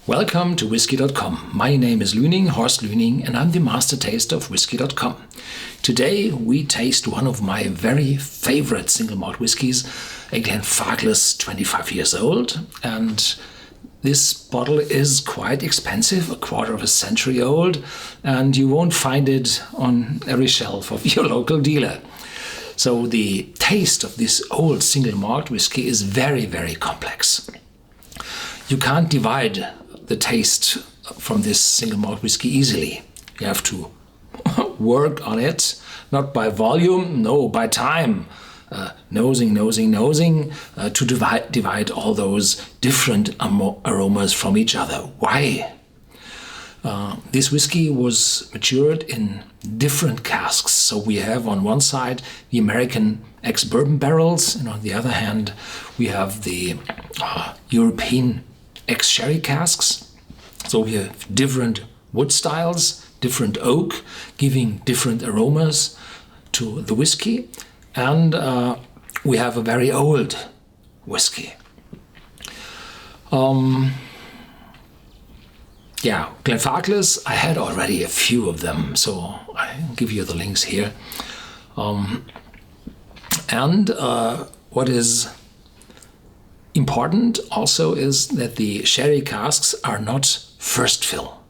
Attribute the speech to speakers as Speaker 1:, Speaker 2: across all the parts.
Speaker 1: Welcome to Whisky.com. My name is Horst Lüning, and I'm the master taster of Whisky.com. Today we taste one of my very favorite single malt whiskies, a Glenfarclas 25 years old, and this bottle is quite expensive, a quarter of a century old, and you won't find it on every shelf of your local dealer. So the taste of this old single malt whiskey is very, very complex. You can't divide the taste from this single malt whiskey easily. You have to work on it, not by volume, no, by time. Nosing, to divide all those different aromas from each other. Why? This whiskey was matured in different casks. So we have on one side the American ex-bourbon barrels, and on the other hand we have the European ex-sherry casks. So we have different wood styles, different oak, giving different aromas to the whiskey. And we have a very old whiskey. Glenfarclas, I had already a few of them, so I'll give you the links here. What is important also is that the sherry casks are not first fill,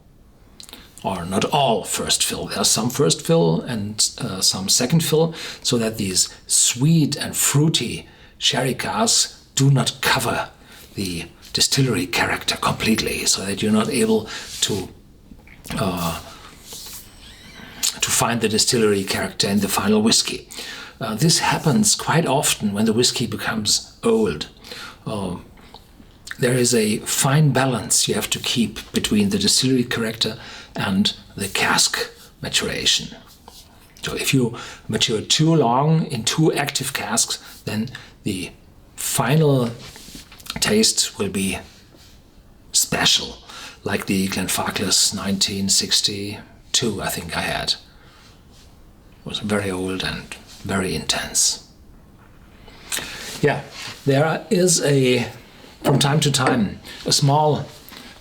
Speaker 1: or not all first fill. There are some first fill and some second fill, so that these sweet and fruity sherry casks do not cover the distillery character completely, so that you're not able to find the distillery character in the final whiskey. This happens quite often when the whiskey becomes old. There is a fine balance you have to keep between the distillery character and the cask maturation. So if you mature too long in too active casks, then the final taste will be special, like the Glenfarclas 1962 I think I had. It was very old and very intense. Yeah, there is from time to time a small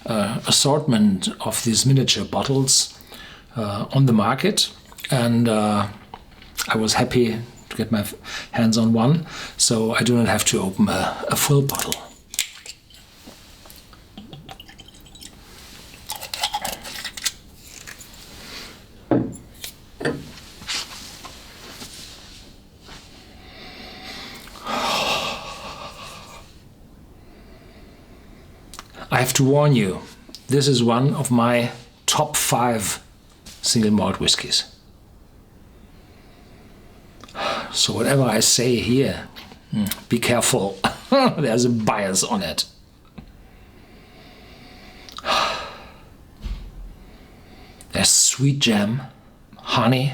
Speaker 1: assortment of these miniature bottles on the market, and I was happy to get my hands on one, so I do not have to open a full bottle. I have to warn you, this is one of my top 5 single malt whiskies. So whatever I say here, be careful. There's a bias on it. There's sweet jam, honey,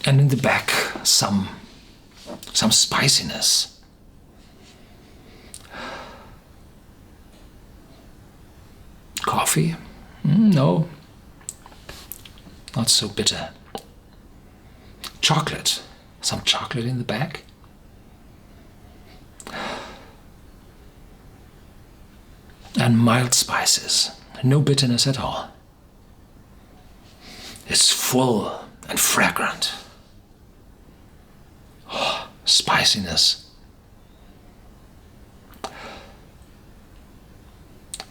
Speaker 1: and in the back some spiciness. Coffee? No, not so bitter. Chocolate, some chocolate in the back. And mild spices, no bitterness at all. It's full and fragrant. Spiciness.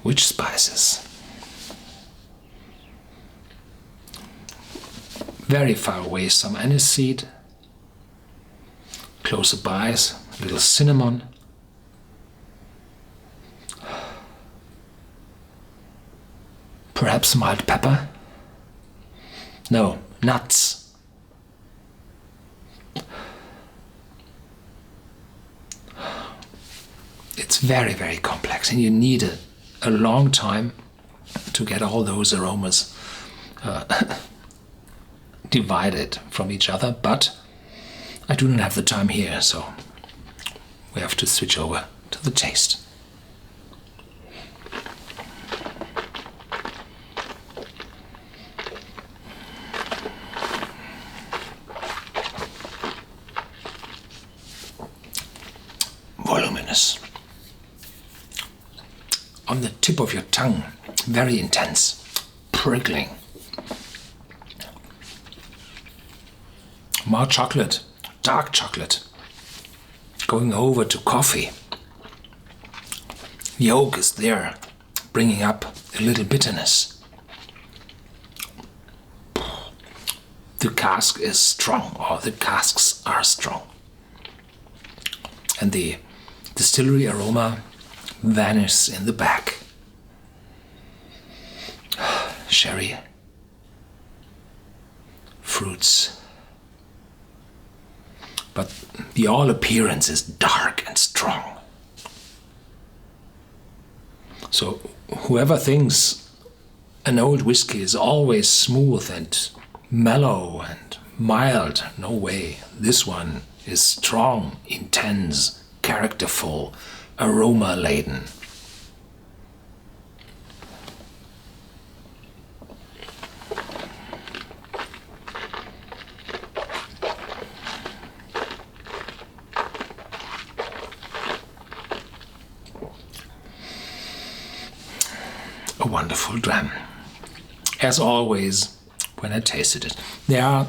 Speaker 1: Which spices? Very far away, some aniseed. Closer by, a little cinnamon. Perhaps mild pepper? No, nuts. It's very, very complex, and you need a long time to get all those aromas divided from each other, but I do not have the time here, so we have to switch over to the taste. Voluminous. on the tip of your tongue. Very intense, prickling. More chocolate, dark chocolate, going over to coffee. The oak is there, bringing up a little bitterness. The cask is strong, or the casks are strong. And the distillery aroma vanishes in the back. Sherry, fruits. But the all appearance is dark and strong. So whoever thinks an old whiskey is always smooth and mellow and mild, no way. This one is strong, intense, characterful, aroma-laden. A wonderful dram. As always, when I tasted it, there are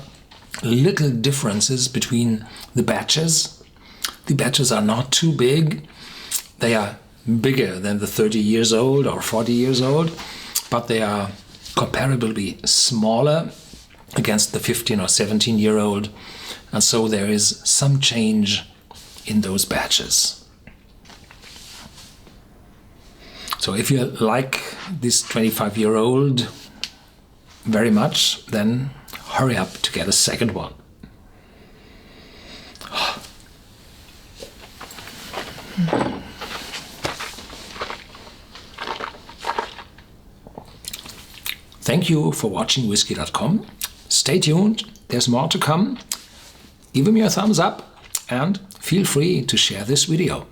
Speaker 1: little differences between the batches. The batches are not too big. They are bigger than the 30 years old or 40 years old, but they are comparably smaller against the 15 or 17-year-old. And so there is some change in those batches. So if you like this 25-year-old very much, then hurry up to get a second one. Thank you for watching Whisky.com. Stay tuned, there's more to come. Give me a thumbs up and feel free to share this video.